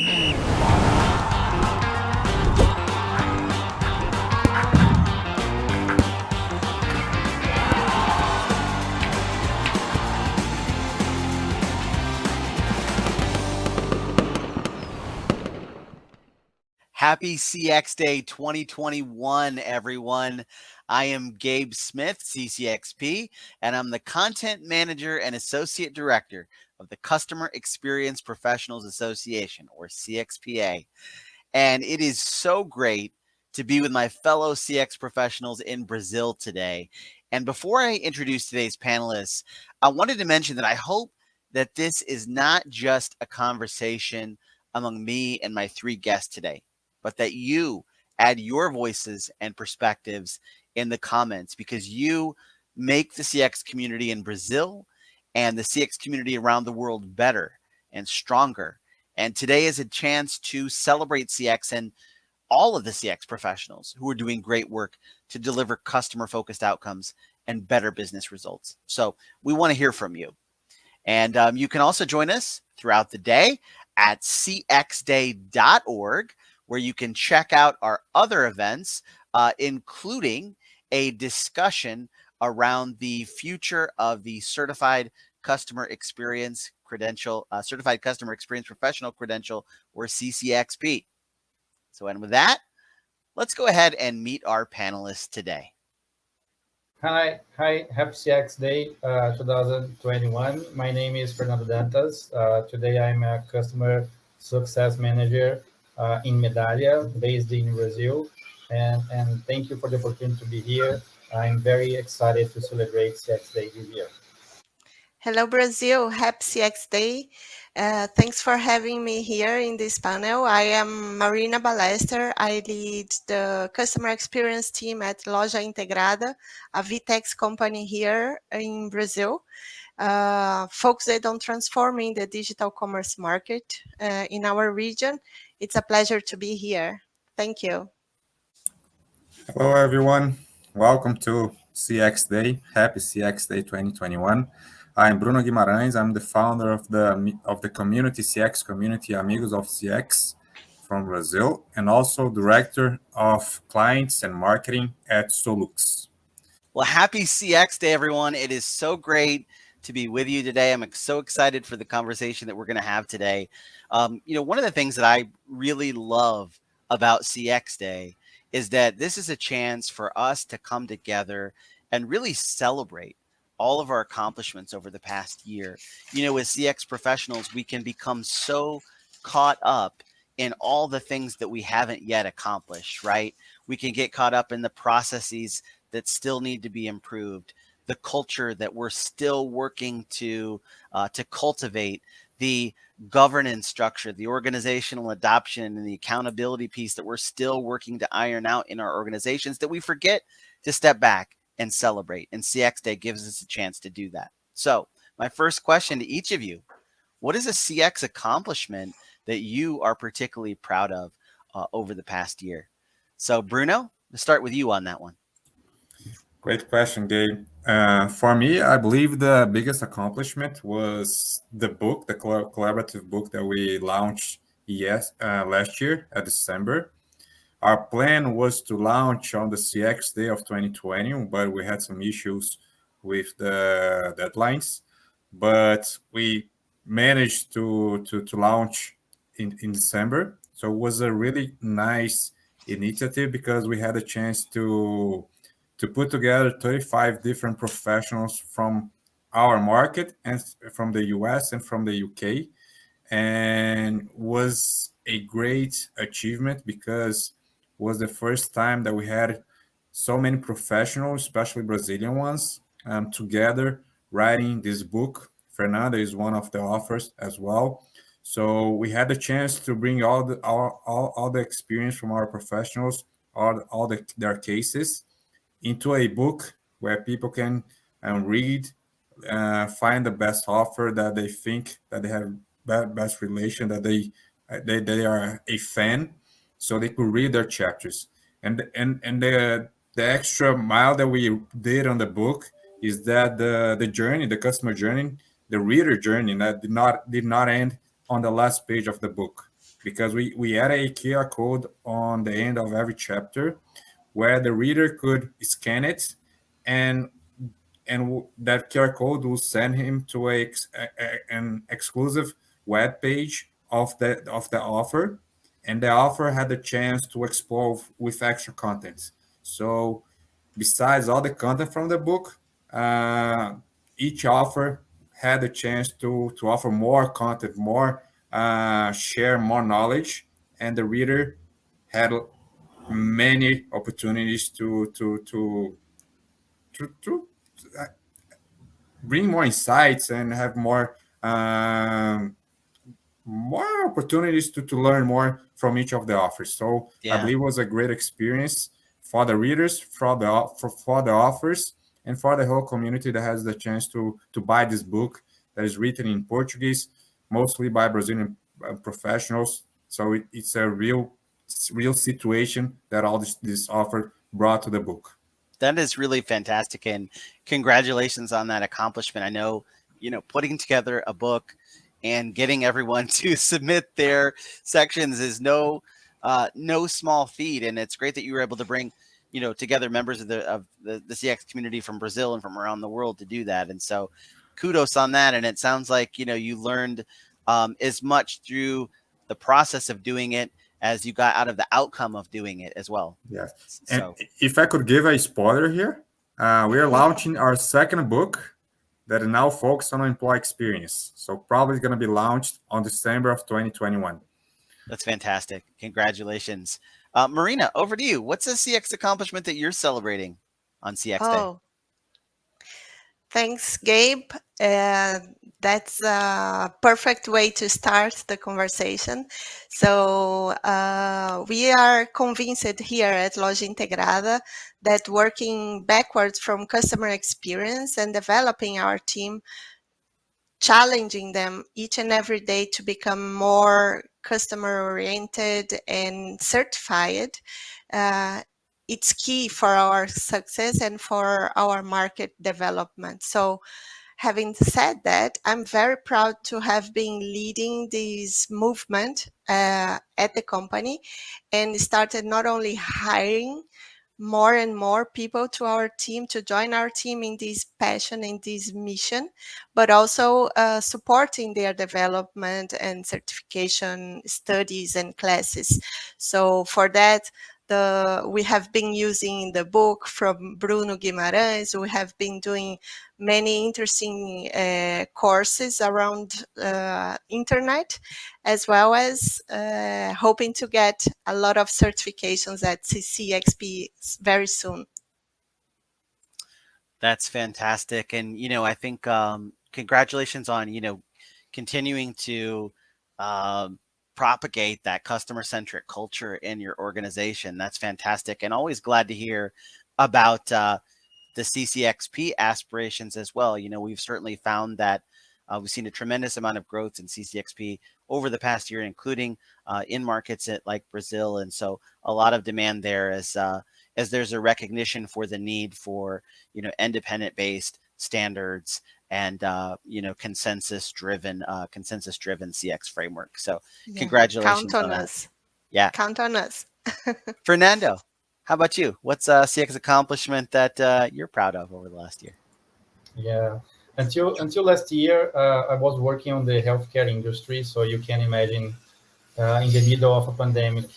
Happy CX Day 2021, everyone. I am Gabe Smith, CCXP, and I'm the Content Manager and Associate Director of the Customer Experience Professionals Association, or CXPA. And it is so great to be with my fellow CX professionals in Brazil today. And before I introduce today's panelists, I wanted to mention that I hope that this is not just a conversation among me and my three guests today, but that you add your voices and perspectives in the comments, because you make the CX community in Brazil and the CX community around the world better and stronger. And today is a chance to celebrate CX and all of the CX professionals who are doing great work to deliver customer-focused outcomes and better business results. So we want to hear from you. And you can also join us throughout the day at cxday.org, where you can check out our other events, including a discussion around the future of the Certified Customer Experience Credential, Certified Customer Experience Professional Credential, or CCXP. So, and with that, let's go ahead and meet our panelists today. Hi, happy CX Day 2021. My name is Fernando Dantas. Today I'm a customer success manager in Medalha, based in Brazil. And thank you for the opportunity to be here. I'm very excited to celebrate CX Day this year. Hello, Brazil. Happy CX Day. Thanks for having me here in this panel. I am Marina Ballester. I lead the customer experience team at Loja Integrada, a VTEX company here in Brazil, focused on transforming the digital commerce market in our region. It's a pleasure to be here. Thank you. Hello, everyone. Welcome to CX Day. Happy CX Day 2021. I'm Bruno Guimaraes. I'm the founder of the community, CX community, Amigos of CX from Brazil, and also director of clients and marketing at Solux. Well, happy CX Day, everyone. It is so great to be with you today. I'm so excited for the conversation that we're going to have today. One of the things that I really love about CX Day is that this is a chance for us to come together and really celebrate all of our accomplishments over the past year. As CX professionals, we can become so caught up in all the things that we haven't yet accomplished, right? We can get caught up in the processes that still need to be improved, the culture that we're still working to cultivate, the governance structure, the organizational adoption, and the accountability piece that we're still working to iron out in our organizations, that we forget to step back and celebrate. And CX Day gives us a chance to do that. So my first question to each of you: what is a CX accomplishment that you are particularly proud of over the past year? So Bruno, let's start with you on that one. Great question, Gabe. For me, I believe the biggest accomplishment was the book, the collaborative book that we launched last year at December. Our plan was to launch on the CX Day of 2020, but we had some issues with the deadlines. But we managed to launch in December. So it was a really nice initiative because we had a chance to put together 35 different professionals from our market and from the US and from the UK. And was a great achievement because it was the first time that we had so many professionals, especially Brazilian ones, together writing this book. Fernando is one of the authors as well. So we had the chance to bring all the experience from our professionals, their cases, into a book where people can read, find the best offer that they think that they have best relation, that they are a fan, so they could read their chapters. And the extra mile that we did on the book is that the journey, the customer journey, the reader journey, that did not end on the last page of the book. because we added a QR code on the end of every chapter where the reader could scan it, and that QR code will send him to an exclusive web page of the offer, and the offer had the chance to explore with extra content. So besides all the content from the book, each offer had the chance to offer more content, more share more knowledge, and the reader had many opportunities to bring more insights and have more opportunities to learn more from each of the offers. So I Yeah. believe it was a great experience for the readers, for the authors, and for the whole community that has the chance to buy this book that is written in Portuguese, mostly by Brazilian professionals. So it's a real situation that all this offer brought to the book. That is really fantastic, and congratulations on that accomplishment. I know, putting together a book and getting everyone to submit their sections is no small feat, and it's great that you were able to bring together members of the CX community from Brazil and from around the world to do that. And so kudos on that. And it sounds like you learned as much through the process of doing it as you got out of the outcome of doing it as well. Yes. And So if I could give a spoiler here, we are launching our second book that is now focused on employee experience. So probably going to be launched on December of 2021. that's fantastic. Congratulations. Marina, over to you. What's a CX accomplishment that you're celebrating on CX Day? Oh, thanks, Gabe. That's a perfect way to start the conversation. So we are convinced here at Loja Integrada that working backwards from customer experience and developing our team, challenging them each and every day to become more customer oriented and certified, it's key for our success and for our market development. So having said that, I'm very proud to have been leading this movement at the company, and started not only hiring more and more people to our team to join our team in this passion, in this mission, but also supporting their development and certification studies and classes. So for that, we have been using the book from Bruno Guimaraes. We have been doing many interesting courses around internet, as well as hoping to get a lot of certifications at CCXP very soon. That's fantastic. And, I think congratulations on, continuing to propagate that customer-centric culture in your organization. That's fantastic. And always glad to hear about the CCXP aspirations as well. We've certainly found that we've seen a tremendous amount of growth in CCXP over the past year, including in markets like Brazil. And so a lot of demand there as there's a recognition for the need for, independent-based standards and, consensus-driven CX framework. So congratulations Count on on that. us. Yeah. Count on us. Fernando, how about you? What's a CX accomplishment that you're proud of over the last year? Yeah. Until last year, I was working on the healthcare industry. So you can imagine in the middle of a pandemic,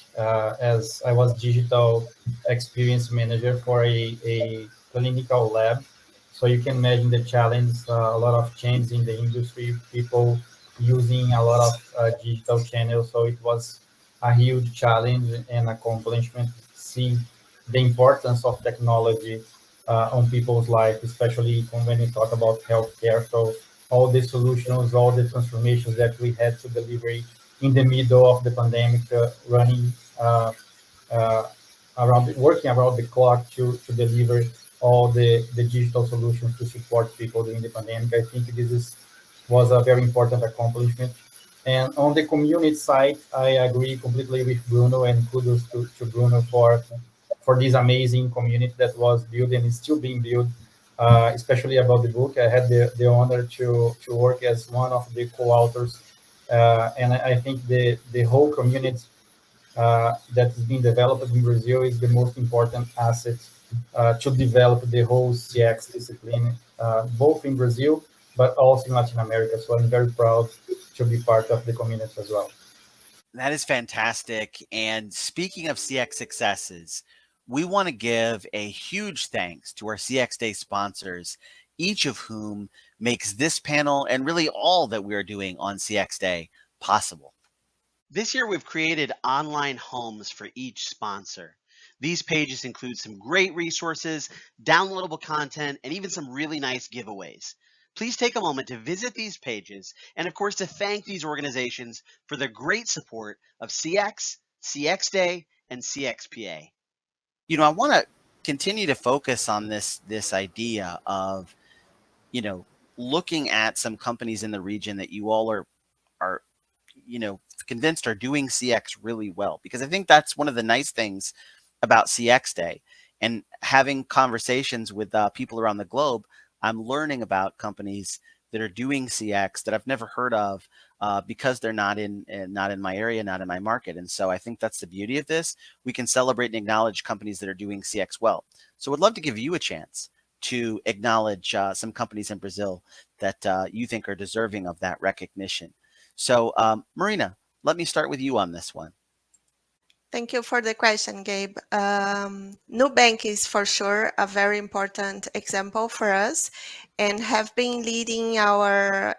as I was digital experience manager for a clinical lab. So you can imagine the challenge, a lot of change in the industry, people using a lot of digital channels. So it was a huge challenge and accomplishment to see the importance of technology on people's life, especially when you talk about healthcare. So all the solutions, all the transformations that we had to deliver in the middle of the pandemic, running working around the clock to deliver all the digital solutions to support people during the pandemic. I think was a very important accomplishment. And on the community side, I agree completely with Bruno, and kudos to Bruno for this amazing community that was built and is still being built, especially about the book. I had the honor to work as one of the co-authors And I think the whole community that is being developed in Brazil is the most important asset to develop the whole CX discipline, both in Brazil, but also in Latin America. So I'm very proud to be part of the community as well. That is fantastic. And speaking of CX successes, we want to give a huge thanks to our CX Day sponsors, each of whom makes this panel and really all that we are doing on CX Day possible. This year, we've created online homes for each sponsor. These pages include some great resources, downloadable content, and even some really nice giveaways. Please take a moment to visit these pages and, of course, to thank these organizations for their great support of CX, CX Day, and CXPA. I want to continue to focus on this idea of, you know, looking at some companies in the region that you all are convinced are doing CX really well, because I think that's one of the nice things about CX Day and having conversations with people around the globe. I'm learning about companies that are doing CX that I've never heard of because they're not in my area, not in my market. And so I think that's the beauty of this. We can celebrate and acknowledge companies that are doing CX well. So I'd love to give you a chance to acknowledge some companies in Brazil that you think are deserving of that recognition. So, Marina, let me start with you on this one. Thank you for the question, Gabe. Nubank is for sure a very important example for us and have been leading our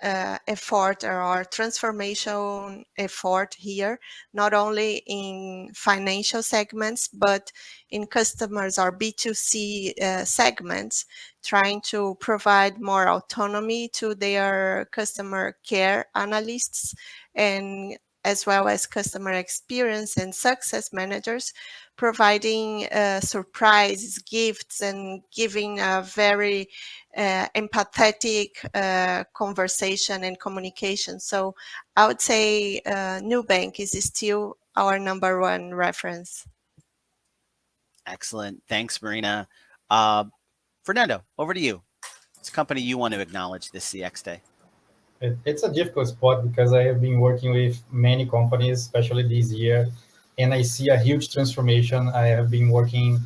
effort or our transformation effort here, not only in financial segments, but in customers or B2C segments, trying to provide more autonomy to their customer care analysts and as well as customer experience and success managers, providing surprises, gifts, and giving a very empathetic conversation and communication. So I would say Nubank is still our number one reference. Excellent. Thanks, Marina. Fernando, over to you. It's a company you want to acknowledge this CX Day. It's a difficult spot because I have been working with many companies, especially this year, and I see a huge transformation. I have been working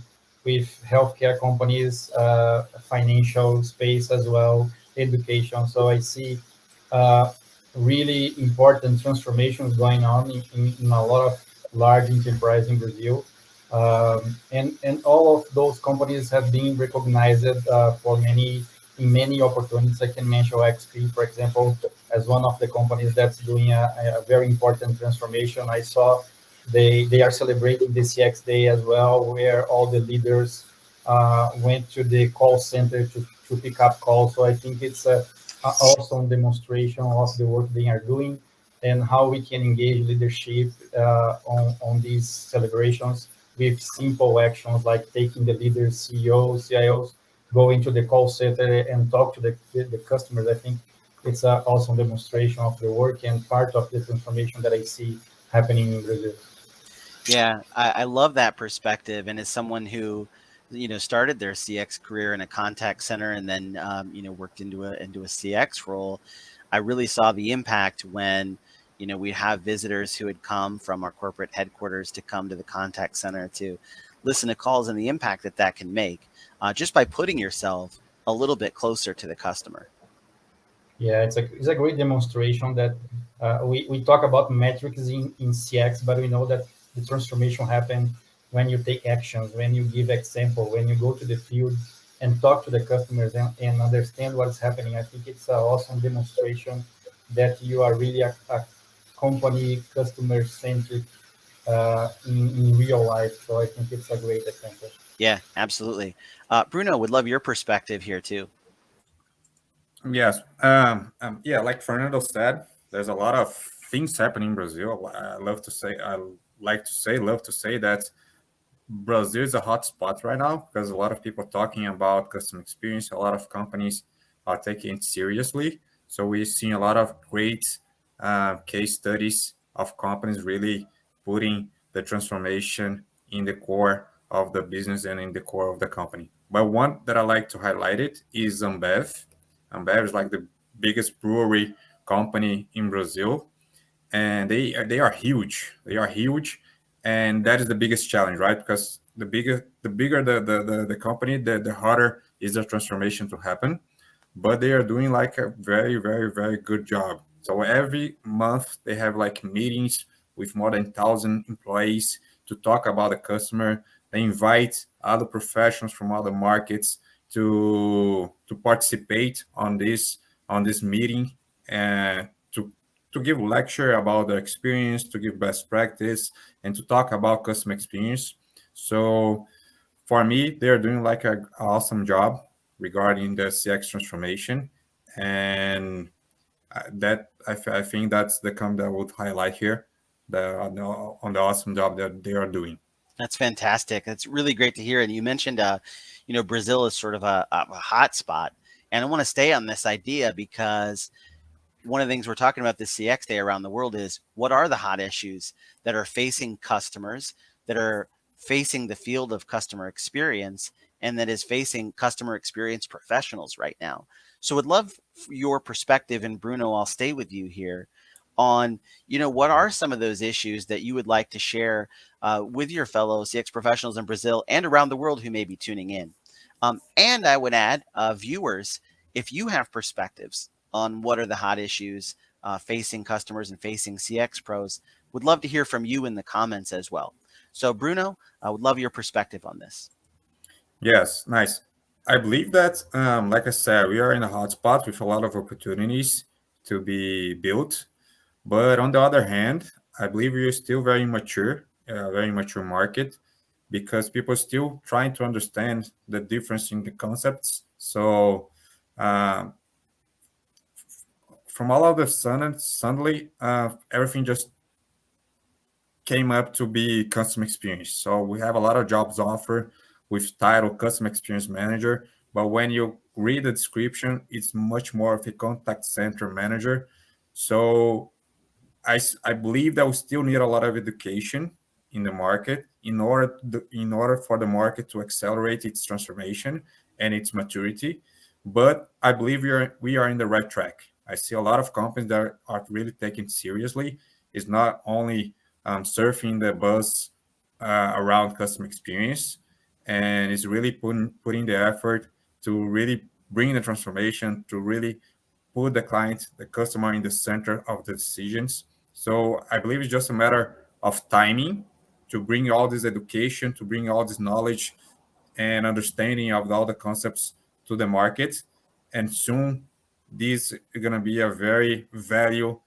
with healthcare companies, financial space as well, education. So I see uh, really important transformations going on in a lot of large enterprise in Brazil. And all of those companies have been recognized for many in many opportunities. I can mention XP, for example, as one of the companies that's doing a very important transformation. I saw they are celebrating the CX Day as well, where all the leaders went to the call center to pick up calls. So I think it's a awesome demonstration of the work they are doing and how we can engage leadership on these celebrations with simple actions like taking the leaders, CEOs, CIOs, go into the call center and talk to the customers. I think it's an awesome demonstration of the work and part of the transformation that I see happening in Brazil. Yeah, I love that perspective. And as someone who, started their CX career in a contact center and then, worked into a CX role, I really saw the impact when, we have visitors who had come from our corporate headquarters to come to the contact center to listen to calls and the impact that that can make just by putting yourself a little bit closer to the customer. Yeah, it's a great demonstration that we talk about metrics in CX, but we know that the transformation happens when you take actions, when you give example, when you go to the field and talk to the customers and understand what's happening. I think it's an awesome demonstration that you are really a company customer centric in real life. So I think it's a great example. Yeah, absolutely. Bruno, would love your perspective here too. Yes. Yeah, like Fernando said, there's a lot of things happening in Brazil. Love to say that Brazil is a hot spot right now because a lot of people are talking about customer experience. A lot of companies are taking it seriously. So we're seeing a lot of great case studies of companies really putting the transformation in the core of the business and in the core of the company. But one that I like to highlight it is Ambev. Ambev is like the biggest brewery company in Brazil. and they are huge. They are huge, and that is the biggest challenge, right? Because the bigger the company, the harder is the transformation to happen. But they are doing like a very, very, very good job. So every month they have like meetings with more than 1,000 employees to talk about the customer. They invite other professionals from other markets to participate on this meeting and to give lecture about the experience, to give best practice, and to talk about customer experience. So for me, they're doing like an awesome job regarding the CX transformation, and I think that's the come that I would highlight here, on the awesome job that they are doing. That's fantastic. That's really great to hear. And you mentioned, Brazil is sort of a hot spot. And I want to stay on this idea because one of the things we're talking about this CX Day around the world is what are the hot issues that are facing customers, that are facing the field of customer experience, and that is facing customer experience professionals right now. So would love your perspective, and Bruno, I'll stay with you here on, what are some of those issues that you would like to share with your fellow CX professionals in Brazil and around the world who may be tuning in. And I would add, viewers, if you have perspectives on what are the hot issues facing customers and facing CX pros, would love to hear from you in the comments as well. So, Bruno, I would love your perspective on this. Yes, nice. I believe that, like I said, we are in a hot spot with a lot of opportunities to be built. But on the other hand, I believe we're still very mature market, because people are still trying to understand the difference in the concepts. So uh, from all of the suddenly, everything just came up to be customer experience. So we have a lot of jobs offer with title customer experience manager, but when you read the description, it's much more of a contact center manager. So I believe that we still need a lot of education in the market in order for the market to accelerate its transformation and its maturity. But I believe we are in the right track. I see a lot of companies that are really taking seriously. It's not only surfing the buzz around customer experience, and it's really putting the effort to really bring the transformation, to really put the client, the customer in the center of the decisions. So I believe it's just a matter of timing to bring all this education, to bring all this knowledge and understanding of all the concepts to the market. And soon, this is going to be a very value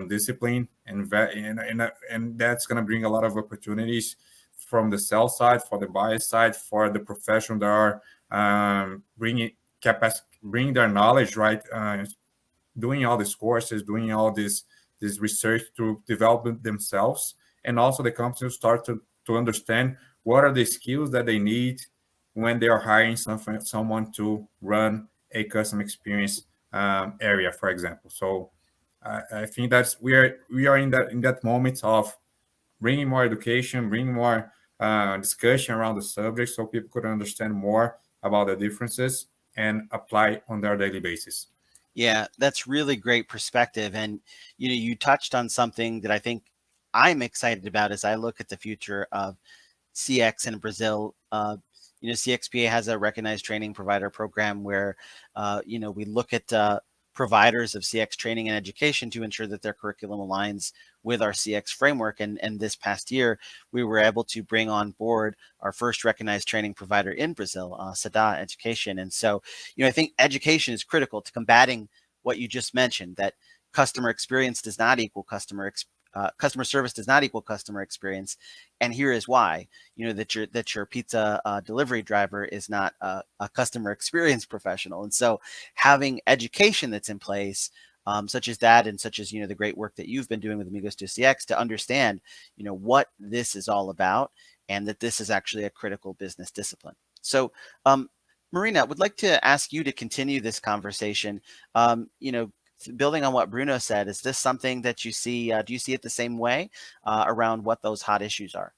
discipline, and that's going to bring a lot of opportunities from the sell side, for the buyer side, for the professional that are bringing capacity, bring their knowledge, right? Doing all these courses, doing all this research to develop themselves, and also the companies start to understand what are the skills that they need when they are hiring someone to run a custom experience area, for example. So I think that's we are in that moment of bringing more education, bringing more discussion around the subject, so people could understand more about the differences and apply on their daily basis. Yeah, that's really great perspective. And, you touched on something that I think I'm excited about as I look at the future of CX in Brazil. CXPA has a recognized training provider program where, we look at providers of CX training and education to ensure that their curriculum aligns with our CX framework. And this past year, we were able to bring on board our first recognized training provider in Brazil, SEDA Education. And so, I think education is critical to combating what you just mentioned, that customer experience does not equal customer service does not equal customer experience. And here is why, that your pizza delivery driver is not a customer experience professional. And so having education that's in place, such as that, and such as, the great work that you've been doing with Amigos to CX to understand, what this is all about, and that this is actually a critical business discipline. So, Marina, would like to ask you to continue this conversation. Building on what Bruno said, is this something that you see? Do you see it the same way around what those hot issues are?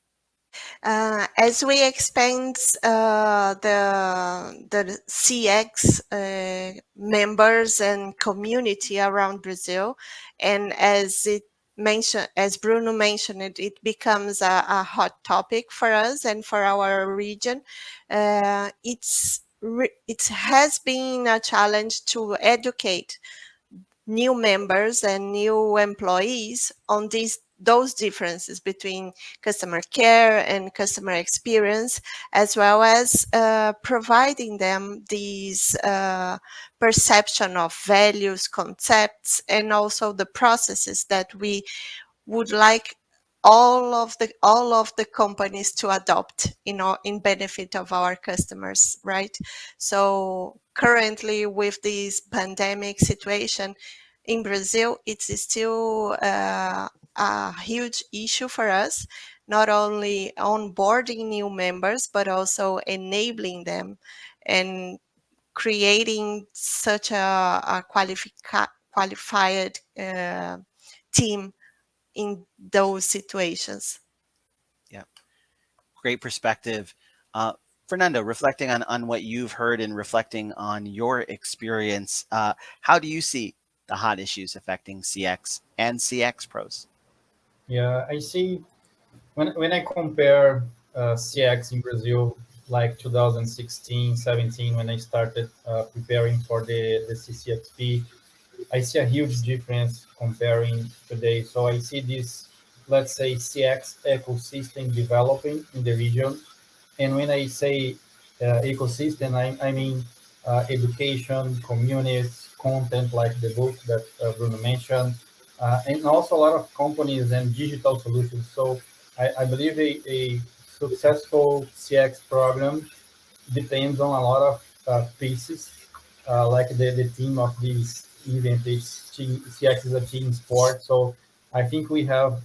As we expand the CX members and community around Brazil, and as it as Bruno mentioned, it becomes a hot topic for us and for our region. It has been a challenge to educate new members and new employees on those differences between customer care and customer experience, as well as providing them these perception of values, concepts, and also the processes that we would like all of the companies to adopt in benefit of our customers, right? So currently with this pandemic situation in Brazil, it's still a huge issue for us, not only onboarding new members but also enabling them and creating such a qualified team in those situations. Yeah, great perspective. Uh, Fernando, reflecting on what you've heard and reflecting on your experience, how do you see the hot issues affecting CX and CX pros? Yeah, I see when I compare CX in Brazil, like 2016, 17, when I started preparing for the CCXP, I see a huge difference comparing today. So I see this, let's say, CX ecosystem developing in the region. And when I say ecosystem, I mean education, communities, content like the book that Bruno mentioned, and also a lot of companies and digital solutions. So I believe a successful CX program depends on a lot of pieces, like the theme of this event is CX is a team sport. So I think we have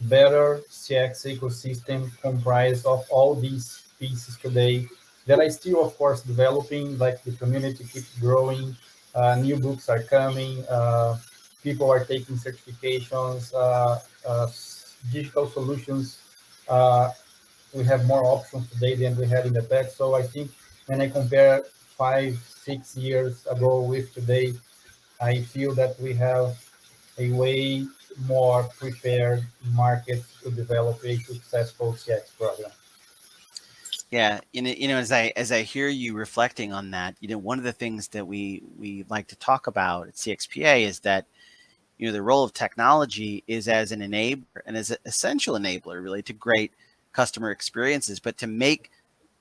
better CX ecosystem comprised of all these pieces today that are still, of course, developing, like the community keeps growing, new books are coming, people are taking certifications, digital solutions. Uh, we have more options today than we had in the past. So I think when I compare 5, 6 years ago with today, I feel that we have a way more prepared market to develop a successful CX program. Yeah, as I hear you reflecting on that, one of the things that we like to talk about at CXPA is that the role of technology is as an enabler and as an essential enabler, really, to great customer experiences. But to make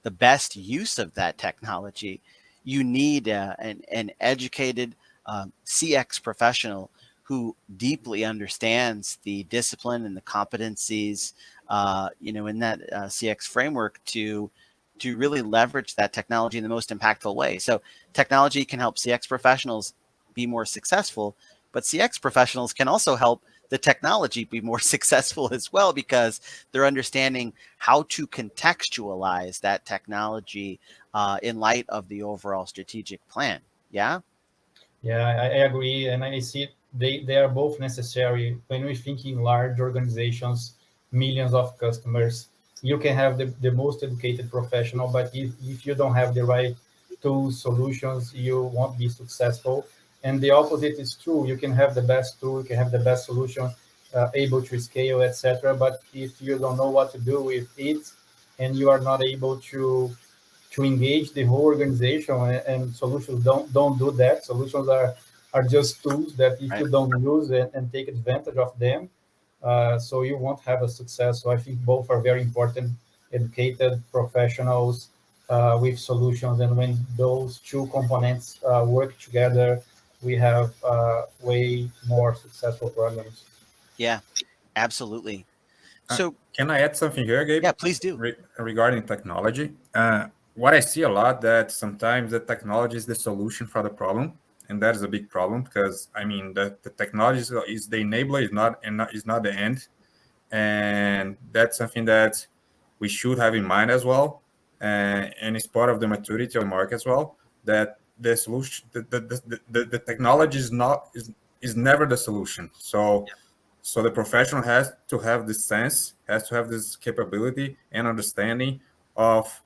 the best use of that technology, you need an educated CX professional who deeply understands the discipline and the competencies, in that CX framework to really leverage that technology in the most impactful way. So technology can help CX professionals be more successful, but CX professionals can also help the technology be more successful as well, because they're understanding how to contextualize that technology in light of the overall strategic plan. Yeah. Yeah, I agree, and I see they are both necessary when we think in large organizations, millions of customers. You can have the most educated professional, but if you don't have the right tools, solutions, you won't be successful. And the opposite is true. You can have the best tool, you can have the best solution, able to scale, etc. But if you don't know what to do with it, and you are not able to engage the whole organization, and solutions don't do that. Solutions are just tools that if Right. you don't use and take advantage of them, so you won't have a success. So I think both are very important. Educated professionals with solutions, and when those two components work together, we have way more successful programs. Yeah, absolutely. Uh, So can I add something here, Gabe, yeah, please do. regarding technology? What I see a lot that sometimes the technology is the solution for the problem, and that is a big problem because I mean the technology is the enabler, is not the end, and that's something that we should have in mind as well, and it's part of the maturity of the market as well. That the solution, the technology is never the solution. So the professional has to have this sense, has to have this capability and understanding of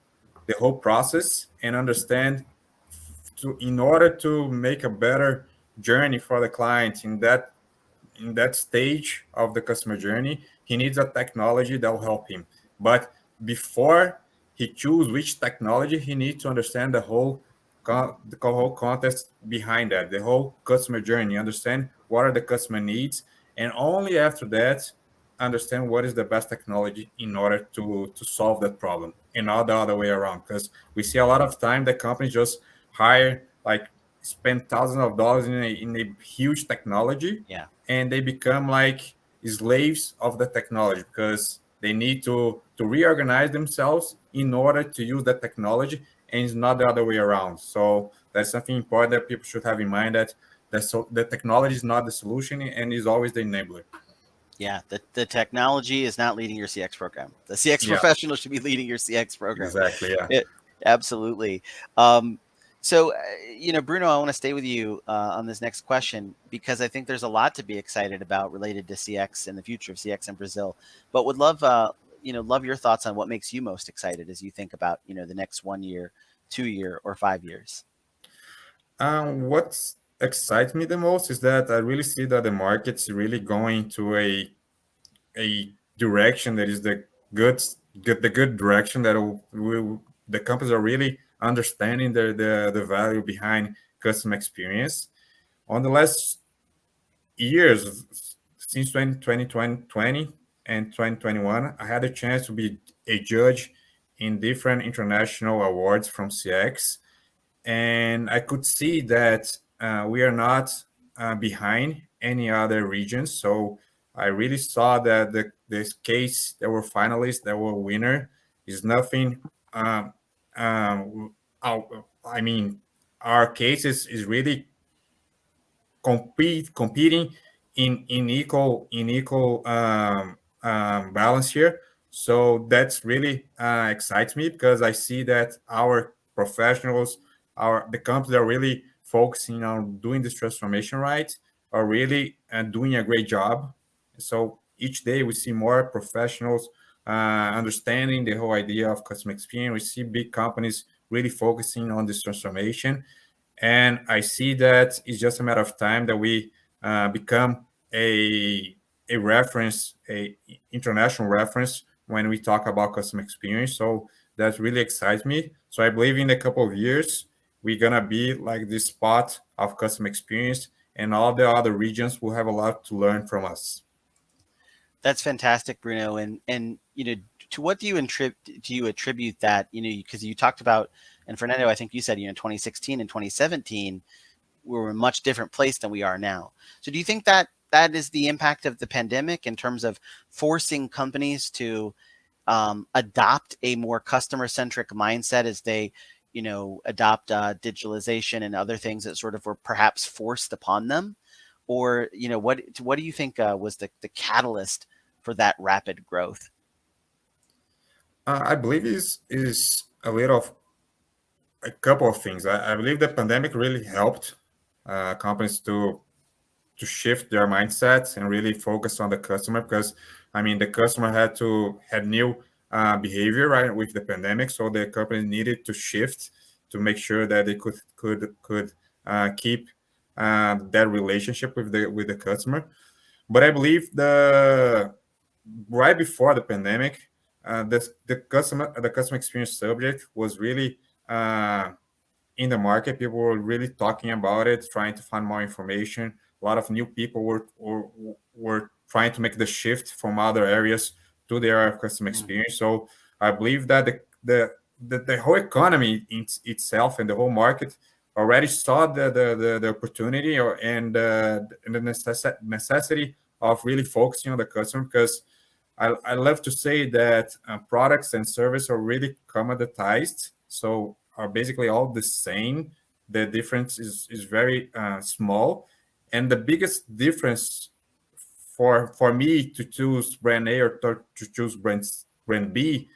the whole process and understand in order to make a better journey for the client in that in that stage of the customer journey, he needs a technology that will help him. But before he choose which technology, he needs to understand the whole context behind that, the whole customer journey, understand what are the customer needs, and only after that understand what is the best technology in order to solve that problem, and not the other way around. Because we see a lot of time that companies just hire, like, spend thousands of dollars in a huge technology, Yeah. and they become like slaves of the technology because they need to reorganize themselves in order to use that technology, and it's not the other way around. So that's something important that people should have in mind, that the technology is not the solution and is always the enabler. Yeah, the technology is not leading your CX program. The CX Yeah, professional should be leading your CX program. exactly. Yeah. It, absolutely. Um, so, Bruno, I want to stay with you on this next question because I think there's a lot to be excited about related to CX and the future of CX in Brazil. But would love, love your thoughts on what makes you most excited as you think about, the next 1 year, 2 year, or 5 years. What excites me the most is that I really see that the market's really going to a direction that is the good direction that the companies are really understanding the value behind customer experience. On the last years, since 2020 and 2021, I had a chance to be a judge in different international awards from CX, and I could see that we are not behind any other regions. So I really saw that this case, there were finalists, there were winner, is nothing. Um, I mean, our case is really competing in equal balance here. So that's really excites me because I see that our professionals, the companies are really focusing on doing this transformation right, are really doing a great job. So each day we see more professionals understanding the whole idea of customer experience. We see big companies really focusing on this transformation, and I see that it's just a matter of time that we become a reference, a international reference when we talk about customer experience. So that really excites me. So I believe in a couple of years we're gonna be like this spot of customer experience, and all the other regions will have a lot to learn from us. That's fantastic, Bruno. And to what do you attribute that? Because you talked about, and Fernando, I think you said, 2016 and 2017, we were in a much different place than we are now. So do you think that that is the impact of the pandemic in terms of forcing companies to adopt a more customer centric mindset as they, adopt digitalization and other things that sort of were perhaps forced upon them? Or what do you think was the catalyst for that rapid growth? I believe is a little of a couple of things. I believe the pandemic really helped companies to shift their mindsets and really focus on the customer, because I mean the customer had new behavior right with the pandemic, so the company needed to shift to make sure that they could keep that relationship with the customer. But I believe the right before the pandemic, the customer experience subject was really in the market. People were really talking about it, trying to find more information. A lot of new people were trying to make the shift from other areas to their customer Mm. experience. So I believe that the whole economy itself and the whole market already saw the opportunity and the necessity of really focusing on the customer, because I love to say that products and service are really commoditized, so are basically all the same. The difference is very small, and the biggest difference for me to choose brand A or to choose brand B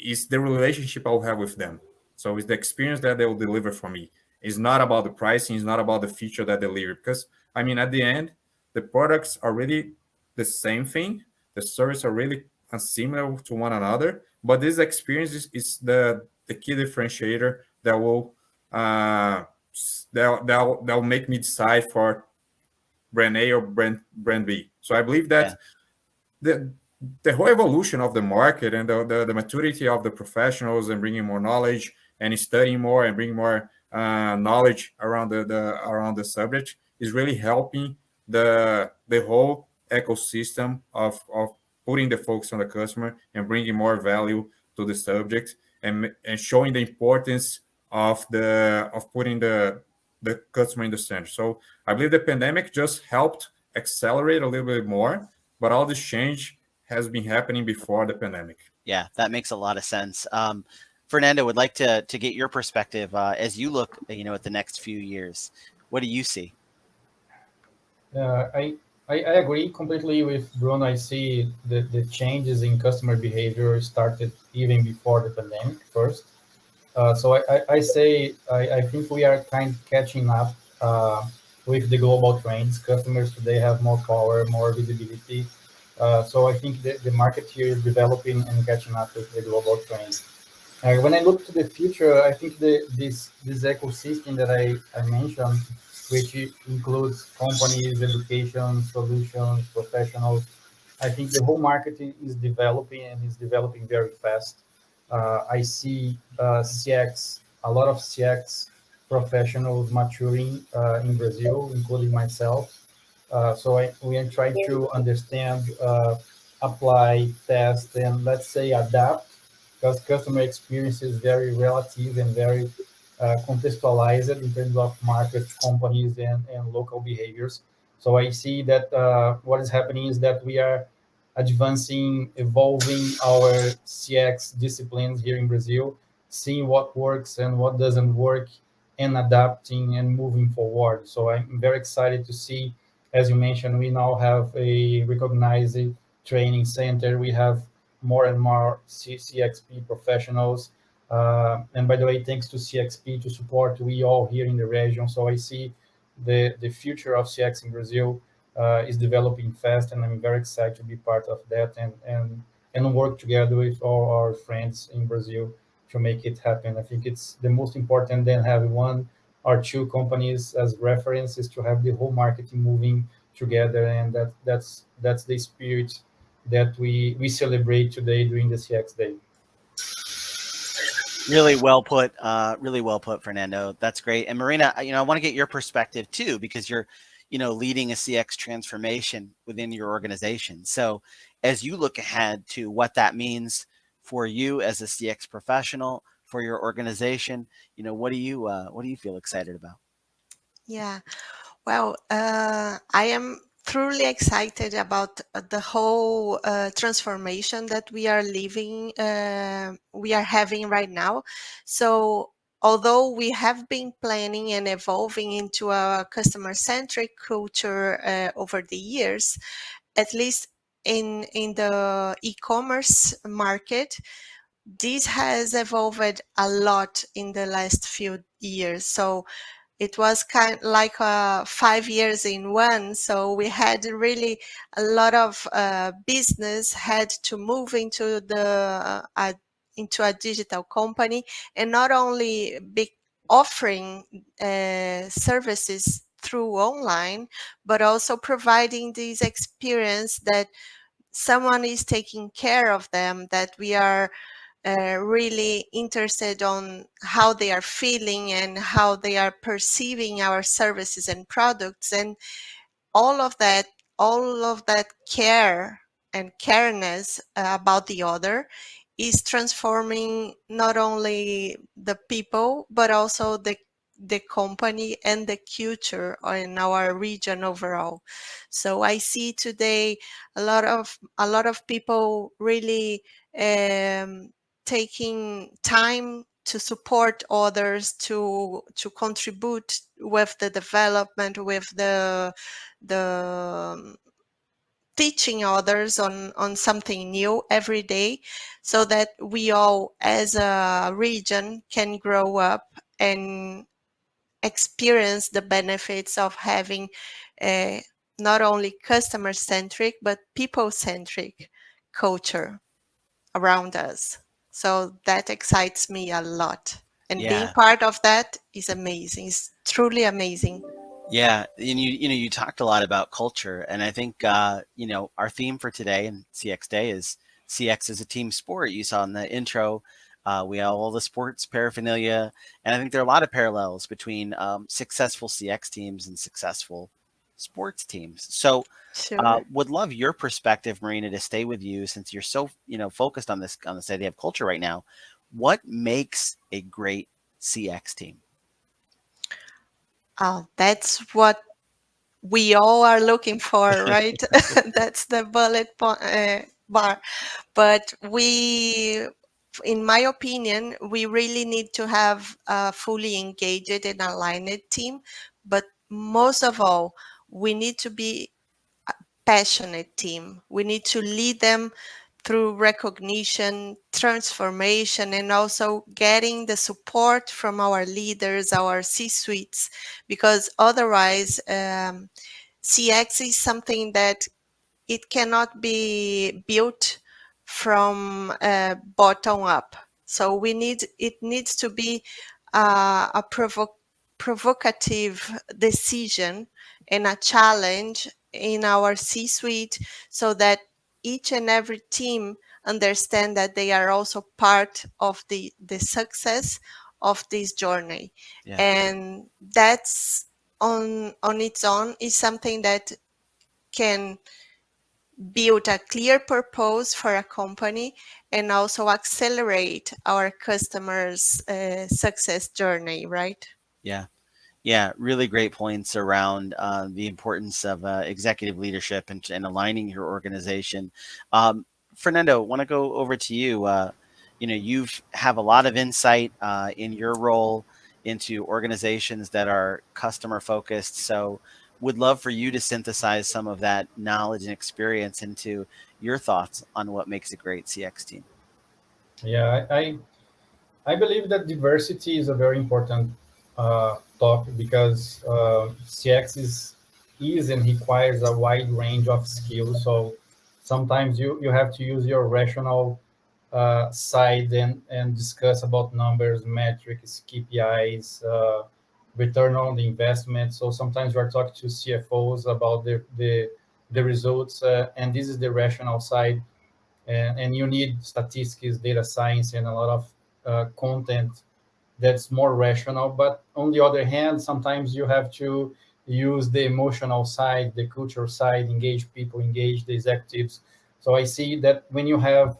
is the relationship I'll have with them. So it's the experience that they will deliver for me. It's not about the pricing. It's not about the feature that they deliver. Because I mean, at the end, the products are really the same thing. The service are really similar to one another. But this experience is the key differentiator that will make me decide for brand A or brand B. So I believe Yeah. that the the whole evolution of the market and the maturity of the professionals and bringing more knowledge and studying more and bringing more knowledge around around the subject is really helping the whole ecosystem of putting the focus on the customer and bringing more value to the subject and showing the importance of putting the customer in the center. So I believe the pandemic just helped accelerate a little bit more, but all this change has been happening before the pandemic. Yeah, that makes a lot of sense. Fernando, would like to get your perspective as you look, at the next few years. What do you see? Uh, I, I agree completely with Bruno. I see the changes in customer behavior started even before the pandemic first. So I say I think we are kind of catching up with the global trends. Customers today have more power, more visibility. So I think the market here is developing and catching up with the global trends. When I look to the future, I think this ecosystem that I mentioned, which includes companies, education, solutions, professionals, I think the whole market is developing and is developing very fast. I see CX, a lot of CX professionals maturing in Brazil, including myself. We are trying to understand, apply, test, and let's say adapt, because customer experience is very relative and very contextualized in terms of market, companies, and local behaviors. So I see that what is happening is that we are advancing, evolving our CX disciplines here in Brazil, seeing what works and what doesn't work, and adapting and moving forward. So I'm very excited to see, as you mentioned, we now have a recognized training center. We have more and more CXP professionals. And by the way, thanks to CXP to support we all here in the region. So I see the future of CX in Brazil is developing fast, and I'm very excited to be part of that and work together with all our friends in Brazil to make it happen. I think it's the most important than having one or two companies as references, to have the whole marketing moving together, and that's the spirit that we celebrate today during the CX Day. Really well put. Really well put, Fernando. That's great. And Marina, I want to get your perspective too, because you're, leading a CX transformation within your organization. So as you look ahead to what that means for you as a CX professional, for your organization, what do you feel excited about? Yeah. Well, I am truly excited about the whole transformation that we are living, we are having right now. So, although we have been planning and evolving into a customer-centric culture over the years, at least in the e-commerce market, this has evolved a lot in the last few years. So it was kind of like 5 years in one. So we had really a lot of business had to move into a digital company, and not only be offering services through online, but also providing this experience that someone is taking care of them, that we are really interested on how they are feeling and how they are perceiving our services and products, and all of that all of that care and careness about the other is transforming not only the people but also the company and the culture in our region overall. So I see today a lot of people really um, taking time to support others, to contribute with the development, with the teaching others on something new every day, so that we all as a region can grow up and experience the benefits of having a not only customer centric but people centric culture around us. So that excites me a lot. And being Yeah. part of that is amazing. It's truly amazing. Yeah, and you talked a lot about culture, and I think our theme for today and CX Day is CX is a team sport. You saw in the intro, we have all the sports paraphernalia, and I think there are a lot of parallels between successful CX teams and successful sports teams. So, Sure. would love your perspective, Marina, to stay with you since you're so focused on this idea of culture right now. What makes a great CX team? Oh, that's what we all are looking for, right? That's the bar. But in my opinion, we really need to have a fully engaged and aligned team. But most of all, we need to be passionate team. We need to lead them through recognition, transformation, and also getting the support from our leaders, our C suites, because otherwise, CX is something that it cannot be built from bottom up. So it needs to be a provocative decision and a challenge in our C-suite so that each and every team understand that they are also part of the success of this journey. Yeah. And that's on its own is something that can build a clear purpose for a company and also accelerate our customers' success journey, right? Yeah. Yeah, really great points around the importance of executive leadership and aligning your organization. Um, Fernando, want to go over to you. You've have a lot of insight in your role into organizations that are customer focused. So, would love for you to synthesize some of that knowledge and experience into your thoughts on what makes a great CX team. Yeah, I believe that diversity is a very important topic because CX is and requires a wide range of skills. So sometimes you have to use your rational side and discuss about numbers, metrics, KPIs, return on the investment. So sometimes we're talking to CFOs about the results, and this is the rational side, and you need statistics, data science, and a lot of content that's more rational. But on the other hand, sometimes you have to use the emotional side, the cultural side, engage people, engage the executives. So I see that when you have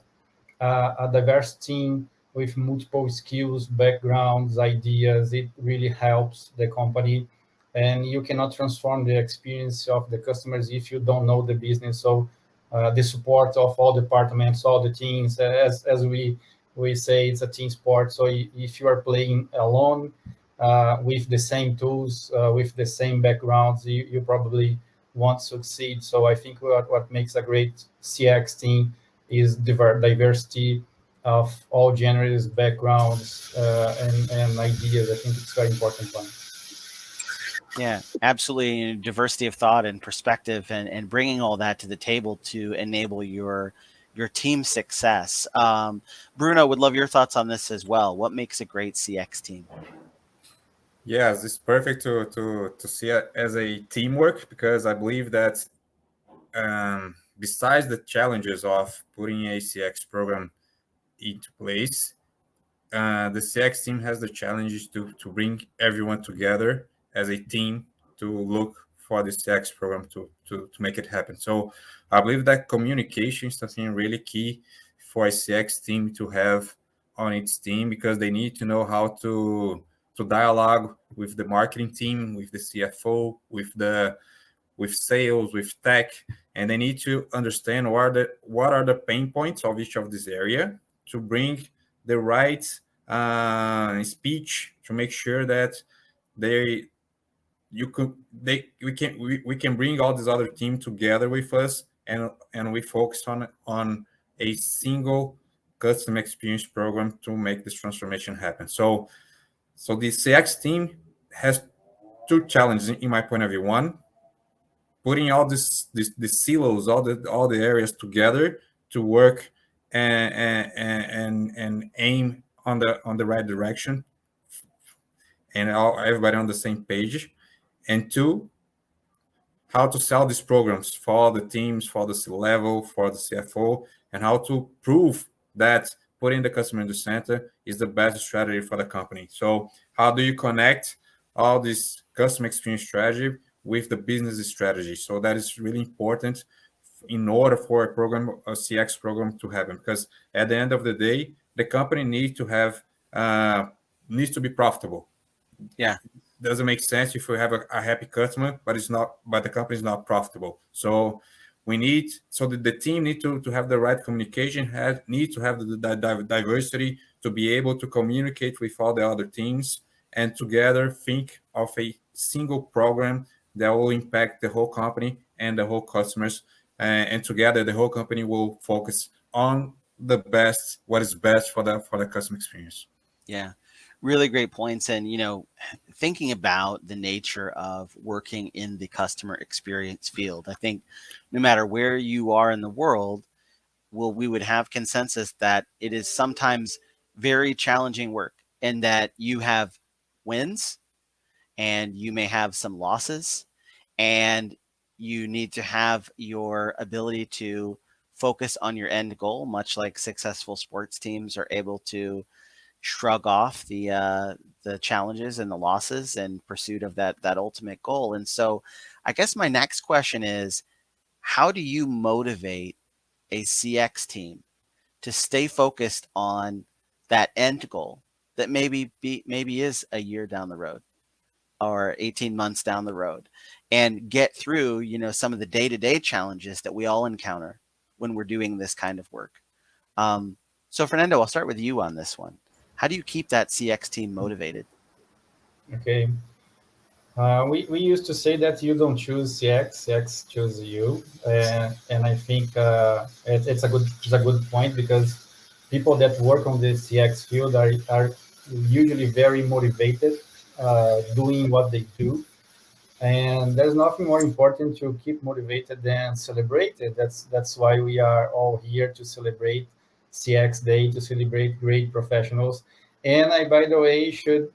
a diverse team with multiple skills, backgrounds, ideas, it really helps the company. And you cannot transform the experience of the customers if you don't know the business. So the support of all departments, all the teams, as we say, it's a team sport. So if you are playing alone with the same tools, with the same backgrounds, you probably won't succeed. So I think what makes a great CX team is diversity of all genders, backgrounds, and ideas. I think it's a very important point. Yeah, absolutely. Diversity of thought and perspective, and bringing all that to the table to enable your team success. Bruno, would love your thoughts on this as well. What makes a great CX team? Yes, it's perfect to see it as a teamwork because I believe that besides the challenges of putting a CX program into place, the CX team has the challenge to bring everyone together as a team to look for the CX program to make it happen. So I believe that communication is something really key for a CX team to have on its team because they need to know how to dialogue with the marketing team, with the CFO, with sales, with tech, and they need to understand what are the pain points of each of this area to bring the right speech to make sure that they you could they we can bring all this other team together with us and we focus on a single custom experience program to make this transformation happen. So the CX team has two challenges in my point of view. One, putting all the silos, all the areas together to work and aim on the right direction and everybody on the same page. And two, how to sell these programs for the teams, for the C-level, for the CFO, and how to prove that putting the customer in the center is the best strategy for the company. So how do you connect all this customer experience strategy with the business strategy? So that is really important in order for a program, a CX program to happen, because at the end of the day, the company needs to have needs to be profitable. Yeah. Doesn't make sense if you have a happy customer, but it's not, but the company is not profitable. So we need, so the team need to have the right communication, need to have the diversity to be able to communicate with all the other teams and together think of a single program that will impact the whole company and the whole customers. And together the whole company will focus on the best, what is best for the customer experience. Yeah, really great points. And, thinking about the nature of working in the customer experience field, I think no matter where you are in the world, we would have consensus that it is sometimes very challenging work and that you have wins and you may have some losses, and you need to have your ability to focus on your end goal, much like successful sports teams are able to shrug off the challenges and the losses in pursuit of that ultimate goal. And so, I guess my next question is, how do you motivate a CX team to stay focused on that end goal that maybe is a year down the road or 18 months down the road, and get through some of the day-to-day challenges that we all encounter when we're doing this kind of work? So Fernando, I'll start with you on this one. How do you keep that CX team motivated? Okay. We used to say that you don't choose CX chooses you, and I think it's a good point, because people that work on the CX field are usually very motivated doing what they do, and there's nothing more important to keep motivated than celebrate it. That's why we are all here, to celebrate CX Day, to celebrate great professionals. And I, by the way, should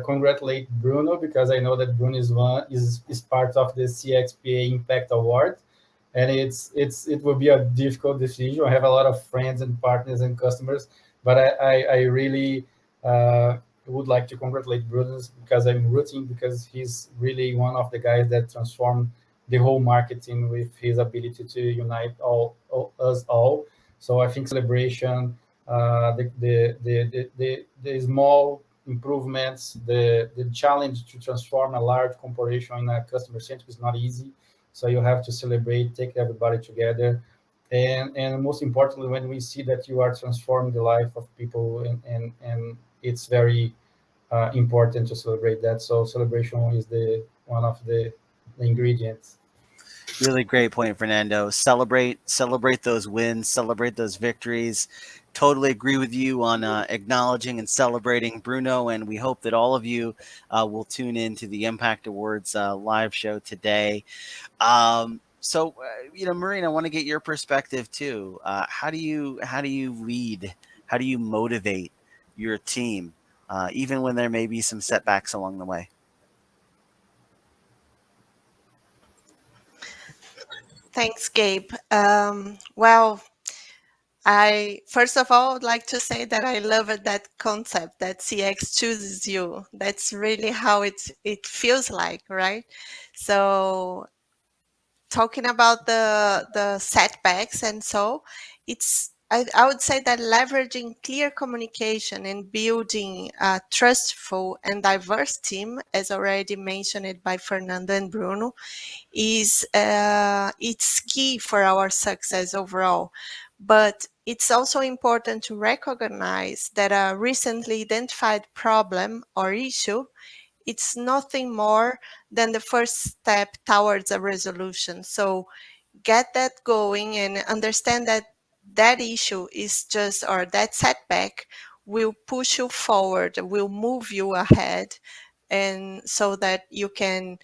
congratulate Bruno, because I know that Bruno is part of the CXPA Impact Award, and it will be a difficult decision. I have a lot of friends and partners and customers, but I really would like to congratulate Bruno, because I'm rooting, because he's really one of the guys that transformed the whole marketing with his ability to unite us all. So I think celebration, the small improvements, the challenge to transform a large corporation in a customer centric is not easy. So you have to celebrate, take everybody together, and most importantly, when we see that you are transforming the life of people, and it's very important to celebrate that. So celebration is the one of the ingredients. Really great point, Fernando. Celebrate those wins, celebrate those victories. Totally agree with you on acknowledging and celebrating Bruno, and we hope that all of you will tune in to the Impact Awards live show today. So, Marina, I want to get your perspective too. How do you lead? How do you motivate your team, even when there may be some setbacks along the way? Thanks, Gabe. Well, I first of all would like to say that I love that concept that CX chooses you. That's really how it feels like, right? So talking about the setbacks, and so I would say that leveraging clear communication and building a trustful and diverse team, as already mentioned by Fernando and Bruno, is it's key for our success overall. But it's also important to recognize that a recently identified problem or issue, it's nothing more than the first step towards a resolution. So get that going and understand that that issue is just, or that setback will push you forward, will move you ahead, and so that you can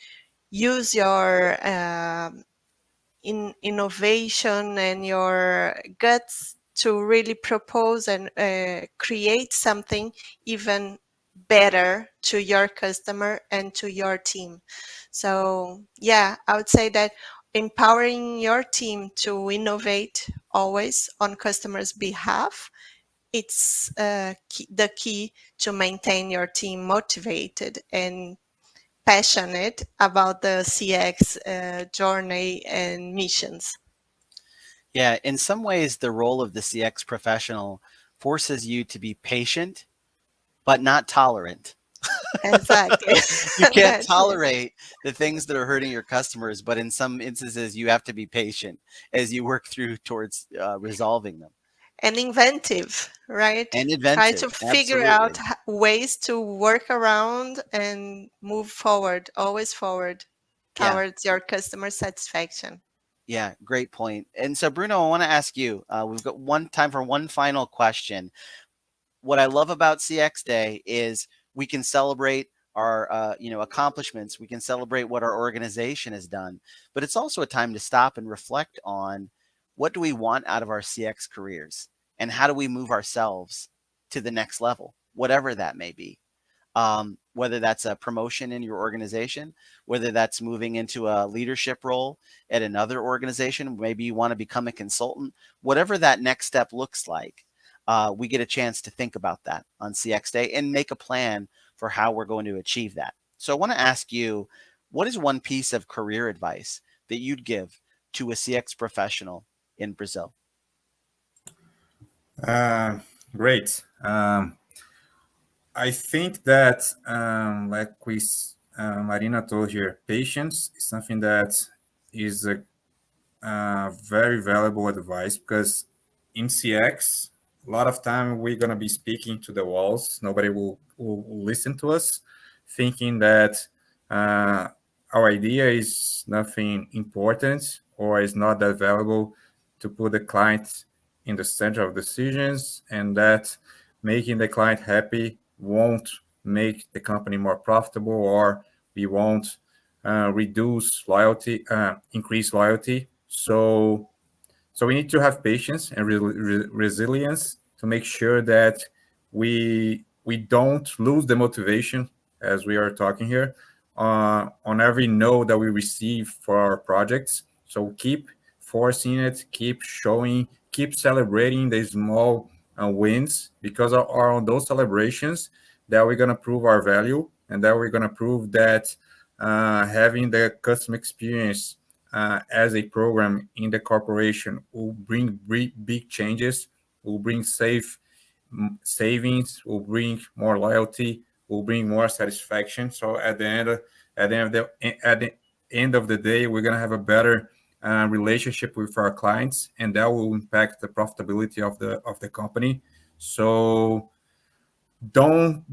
use your innovation and your guts to really propose and create something even better to your customer and to your team. So yeah, I would say that empowering your team to innovate always on customers' behalf, it's the key to maintain your team motivated and passionate about the CX journey and missions. Yeah, in some ways, the role of the CX professional forces you to be patient, but not tolerant. Exactly. You can't That's it. tolerate the things that are hurting your customers, but in some instances, you have to be patient as you work through towards resolving them. And inventive, right? And Try inventive, to figure out absolutely. ways to work around and move forward, always forward Yeah, towards your customer satisfaction. yeah, great point. And so, Bruno, I want to ask you. We've got one time for one final question. What I love about CX Day is we can celebrate our accomplishments. We can celebrate what our organization has done, but it's also a time to stop and reflect on what do we want out of our CX careers and how do we move ourselves to the next level, whatever that may be. Whether that's a promotion in your organization, whether that's moving into a leadership role at another organization, maybe you want to become a consultant, whatever that next step looks like, we get a chance to think about that on CX Day and make a plan for how we're going to achieve that. So I want to ask you, what is one piece of career advice that you'd give to a CX professional in Brazil? Uh, Great. I think that, like Marina told here, patience is something that is a very valuable advice, because in CX, a lot of time we're going to be speaking to the walls. Nobody will listen to us, thinking that uh, our idea is nothing important or is not that valuable to put the client in the center of decisions, and that making the client happy won't make the company more profitable, or we won't reduce loyalty, increase loyalty. So we need to have patience and resilience to make sure that we don't lose the motivation, as we are talking here, on every no that we receive for our projects. So keep forcing it, keep showing, keep celebrating the small wins, because are on those celebrations that we're gonna prove our value, and that we're gonna prove that having the customer experience as a program in the corporation will bring big changes, will bring savings, will bring more loyalty, will bring more satisfaction. So at the end of the day, we're gonna have a better relationship with our clients, and that will impact the profitability of the company. So don't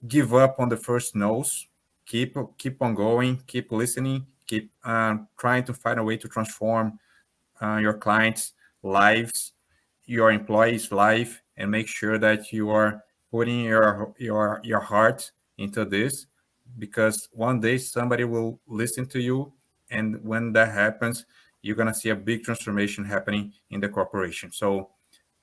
give up on the first no's. Keep on going, keep listening, keep trying to find a way to transform your clients' lives, your employees' life, and make sure that you are putting your heart into this, because one day somebody will listen to you, and when that happens, you're gonna see a big transformation happening in the corporation. So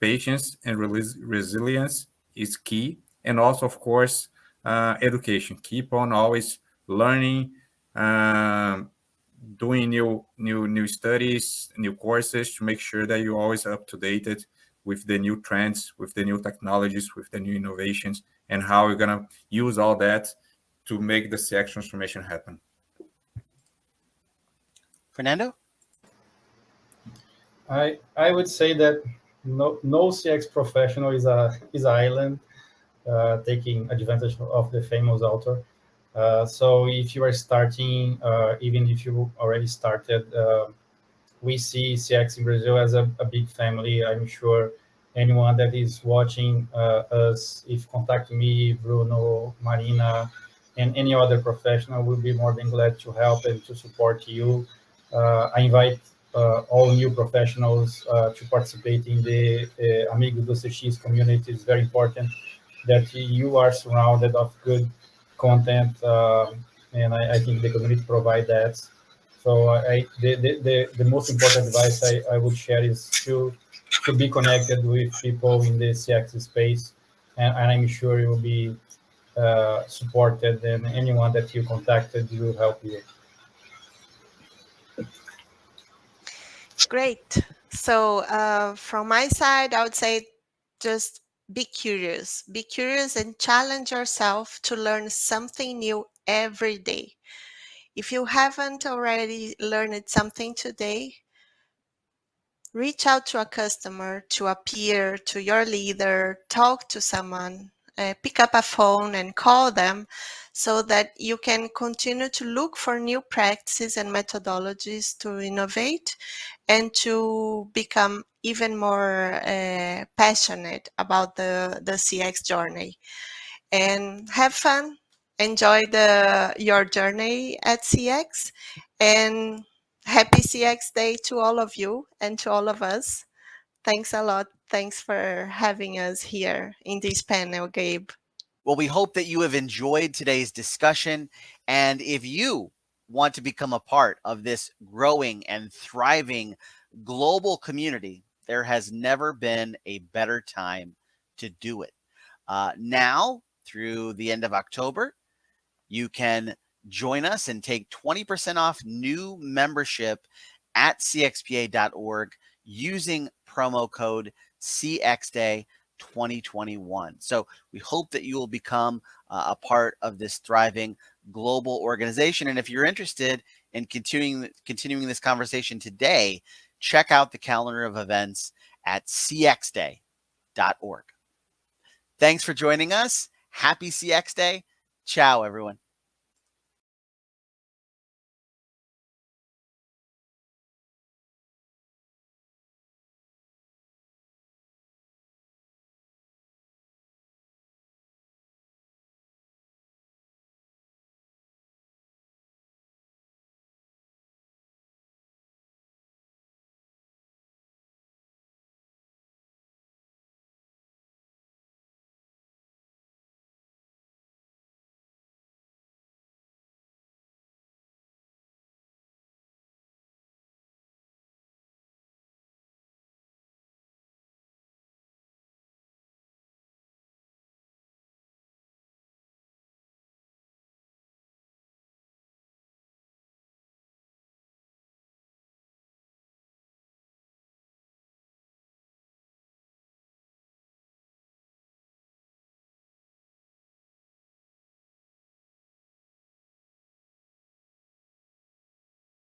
patience and resilience is key, and also, of course, education. Keep on always learning, um, doing new studies, new courses, to make sure that you're always up to date with the new trends, with the new technologies, with the new innovations, and how we're gonna use all that to make the CX transformation happen. Fernando? I would say that no CX professional is an island taking advantage of the famous author. So if you are starting, even if you already started, we see CX in Brazil as a big family. I'm sure anyone that is watching us, if contact me, Bruno, Marina, and any other professional, will be more than glad to help and to support you. I invite all new professionals to participate in the Amigos do CX community. It's very important that you are surrounded of good content, and I think the community provide that. So the most important advice I would share is to be connected with people in the CX space. and I'm sure you will be supported, and anyone that you contacted will help you. Great. So from my side, I would say just be curious. Be curious and challenge yourself to learn something new every day. If you haven't already learned something today, reach out to a customer, to a peer, to your leader, talk to someone, pick up a phone and call them so that you can continue to look for new practices and methodologies to innovate and to become even more passionate about the CX journey. And have fun, enjoy your journey at CX, and happy CX Day to all of you and to all of us. Thanks a lot. Thanks for having us here in this panel, Gabe. Well, we hope that you have enjoyed today's discussion. And if you want to become a part of this growing and thriving global community, there has never been a better time to do it. Now, through the end of October, you can join us and take 20% off new membership at cxpa.org using promo code CXDay 2021. So we hope that you will become a part of this thriving global organization. And if you're interested in continuing this conversation today, check out the calendar of events at cxday.org. Thanks for joining us. Happy CX Day. Ciao, everyone.